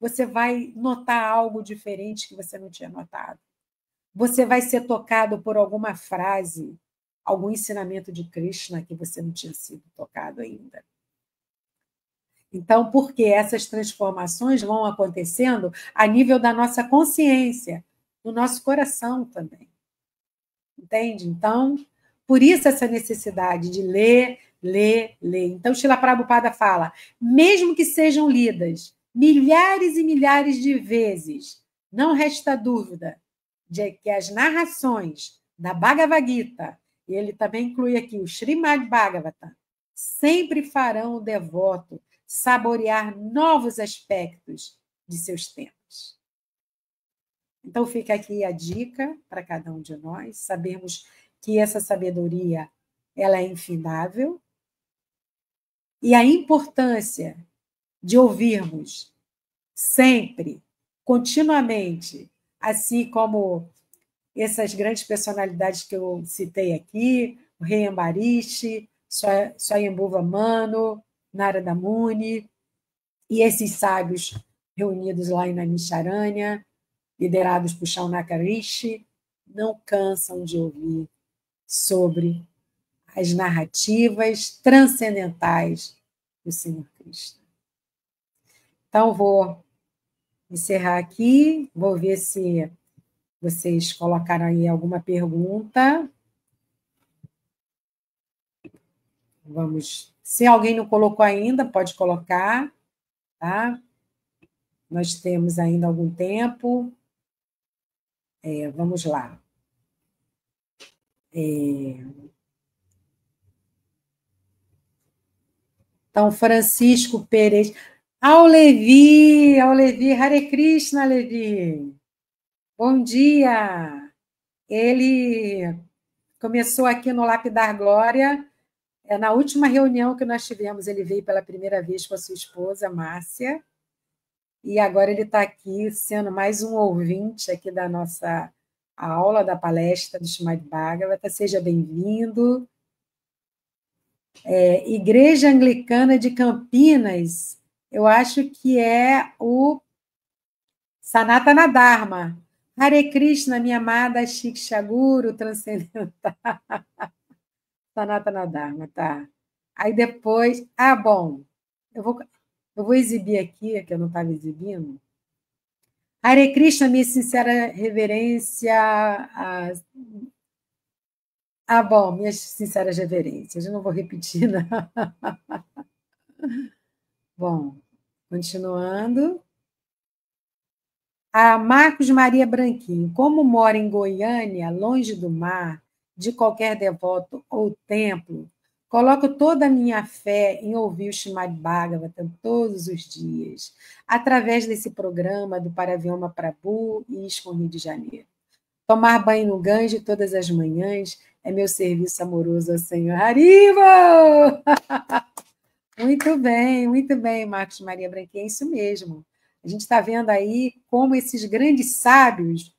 Você vai notar algo diferente que você não tinha notado. Você vai ser tocado por alguma frase, algum ensinamento de Krishna que você não tinha sido tocado ainda. Então, porque essas transformações vão acontecendo a nível da nossa consciência, do nosso coração também. Entende? Então, por isso essa necessidade de ler, ler, ler. Então, Srila Prabhupada fala, mesmo que sejam lidas milhares e milhares de vezes, não resta dúvida de que as narrações da Bhagavad Gita, e ele também inclui aqui o Srimad Bhagavatam, sempre farão o devoto saborear novos aspectos de seus temas. Então, fica aqui a dica para cada um de nós, sabermos que essa sabedoria ela é infindável e a importância de ouvirmos sempre, continuamente, assim como essas grandes personalidades que eu citei aqui, o Rei Ambarish, Swayambhuva Mano, Narada Muni, e esses sábios reunidos lá em Naimisharanya, liderados por Shaunaka Rishi, não cansam de ouvir sobre as narrativas transcendentais do Senhor Cristo. Então, vou encerrar aqui, vou ver se vocês colocaram aí alguma pergunta. Vamos. Se alguém não colocou ainda, pode colocar, tá? Nós temos ainda algum tempo. Vamos lá. Então, Francisco Pereira. Ao Levi, Hare Krishna, Levi. Bom dia. Ele começou aqui no Lapidar Glória. Na última reunião que nós tivemos, ele veio pela primeira vez com a sua esposa, Márcia, e agora ele está aqui sendo mais um ouvinte aqui da nossa aula, da palestra do Srimad Bhagavata. Seja bem-vindo. Igreja Anglicana de Campinas, eu acho que é o Sanatana Dharma. Hare Krishna, minha amada Shiksha Guru transcendental. Sanatana Dharma, tá. Aí depois... bom, eu vou exibir aqui, que eu não estava exibindo. Hare Krishna, minha sincera reverência. Bom, minhas sinceras reverências. Eu não vou repetir, não. Bom, continuando. A Marcos Maria Branquinho, como mora em Goiânia, longe do mar, de qualquer devoto ou templo, coloco toda a minha fé em ouvir o Srimad Bhagavatam todos os dias, através desse programa do Paravyoma Prabhu e ISKCON Rio de Janeiro. Tomar banho no Gange todas as manhãs é meu serviço amoroso ao Senhor. Haribo! Muito bem, Marcos Maria Branquinho, é isso mesmo. A gente está vendo aí como esses grandes sábios,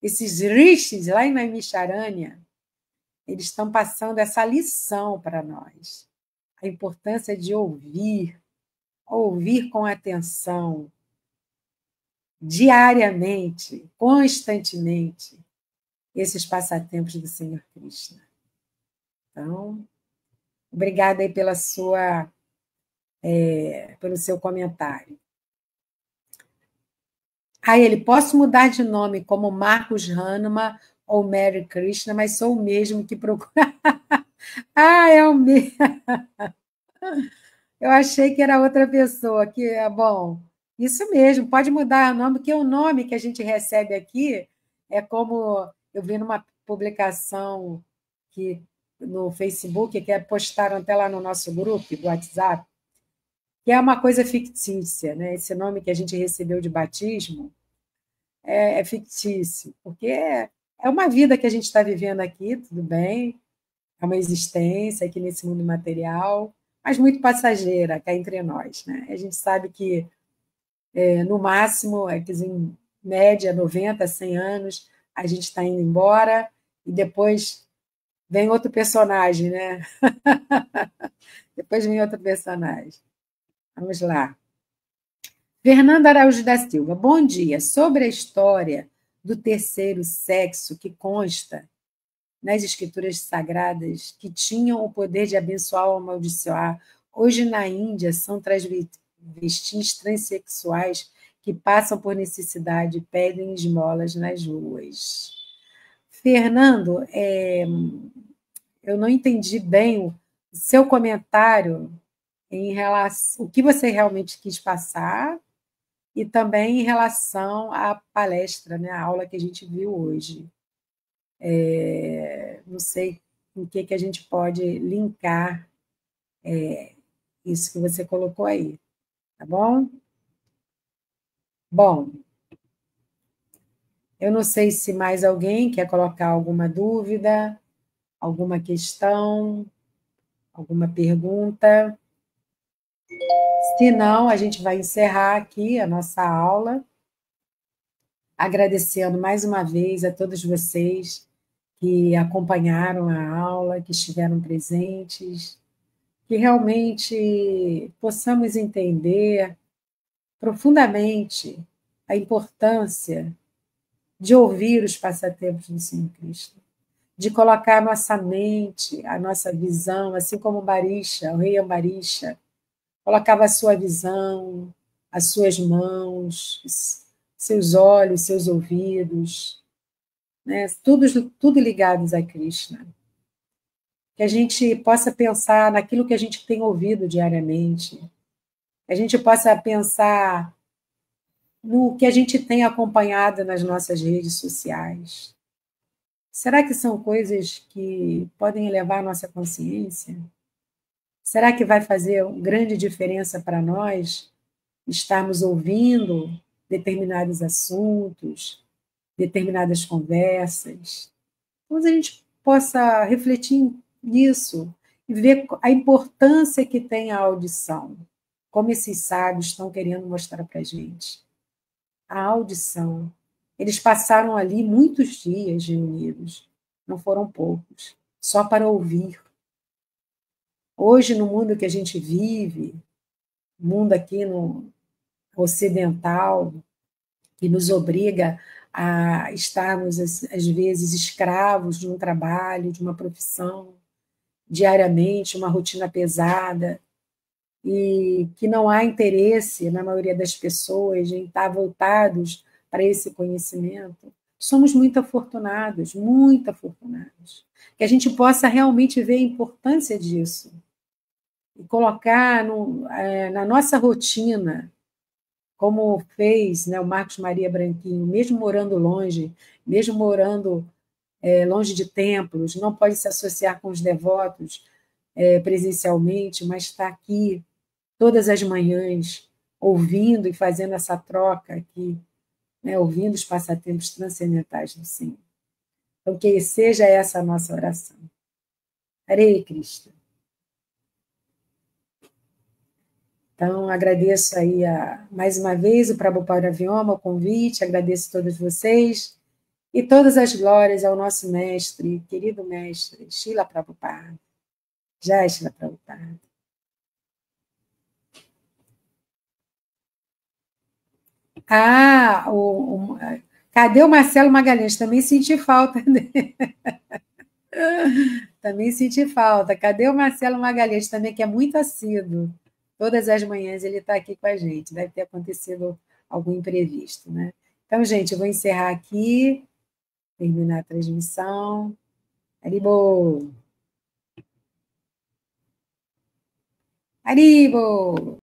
esses rishis lá em Naimisharanya, eles estão passando essa lição para nós. A importância de ouvir com atenção, diariamente, constantemente, esses passatempos do Senhor Krishna. Então, obrigada aí pelo seu comentário. Ele, posso mudar de nome como Marcos Hahnemann ou Mary Krishna, mas sou o mesmo que procura. É o mesmo. Eu achei que era outra pessoa. Bom, isso mesmo, pode mudar o nome, porque o nome que a gente recebe aqui é como eu vi numa publicação no Facebook, que postaram até lá no nosso grupo do WhatsApp, que é uma coisa fictícia, né? Esse nome que a gente recebeu de batismo é fictício, porque é uma vida que a gente está vivendo aqui, tudo bem, é uma existência aqui nesse mundo material, mas muito passageira, cá entre nós, né? A gente sabe que, no máximo, quer dizer, em média, 90, 100 anos, a gente está indo embora e depois vem outro personagem, né? Depois vem outro personagem. Vamos lá. Fernanda Araújo da Silva, bom dia. Sobre a história do terceiro sexo que consta nas escrituras sagradas, que tinham o poder de abençoar ou amaldiçoar, hoje na Índia são transvestis transexuais que passam por necessidade e pedem esmolas nas ruas. Fernando, eu não entendi bem o seu comentário em relação ao que você realmente quis passar e também em relação à palestra, né, a aula que a gente viu hoje. Não sei em que a gente pode linkar isso que você colocou aí, tá bom? Bom, eu não sei se mais alguém quer colocar alguma dúvida, alguma questão, alguma pergunta. Se não, a gente vai encerrar aqui a nossa aula, agradecendo mais uma vez a todos vocês que acompanharam a aula, que estiveram presentes, que realmente possamos entender profundamente a importância de ouvir os passatempos do Senhor Cristo, de colocar a nossa mente, a nossa visão, assim como o Barisha, o rei Ambarisha, colocava a sua visão, as suas mãos, seus olhos, seus ouvidos, né? Tudo ligados a Krishna. Que a gente possa pensar naquilo que a gente tem ouvido diariamente, que a gente possa pensar no que a gente tem acompanhado nas nossas redes sociais. Será que são coisas que podem elevar a nossa consciência? Será que vai fazer grande diferença para nós estarmos ouvindo determinados assuntos, determinadas conversas? Talvez a gente possa refletir nisso e ver a importância que tem a audição, como esses sábios estão querendo mostrar para a gente. A audição. Eles passaram ali muitos dias reunidos, não foram poucos, só para ouvir. Hoje, no mundo que a gente vive, mundo aqui no ocidental, que nos obriga a estarmos, às vezes, escravos de um trabalho, de uma profissão, diariamente, uma rotina pesada, e que não há interesse, na maioria das pessoas, em estar voltados para esse conhecimento. Somos muito afortunados. Que a gente possa realmente ver a importância disso e colocar na nossa rotina, como fez, né, o Marcos Maria Branquinho, mesmo morando longe, mesmo morando longe de templos, não pode se associar com os devotos presencialmente, mas está aqui todas as manhãs, ouvindo e fazendo essa troca aqui, né, ouvindo os passatempos transcendentais do Senhor. Então, que seja essa a nossa oração. Hare Krishna. Então, agradeço aí mais uma vez o Prabhupada Vioma, o convite, agradeço a todos vocês e todas as glórias ao nosso mestre, querido mestre, Srila Prabhupada. Jai Srila Prabhupada. Ah, cadê o Marcelo Magalhães? Também senti falta dele. Também senti falta. Cadê o Marcelo Magalhães também, que é muito assíduo? Todas as manhãs ele está aqui com a gente. Deve ter acontecido algum imprevisto, né? Então, gente, eu vou encerrar aqui, terminar a transmissão. Haribo! Haribo!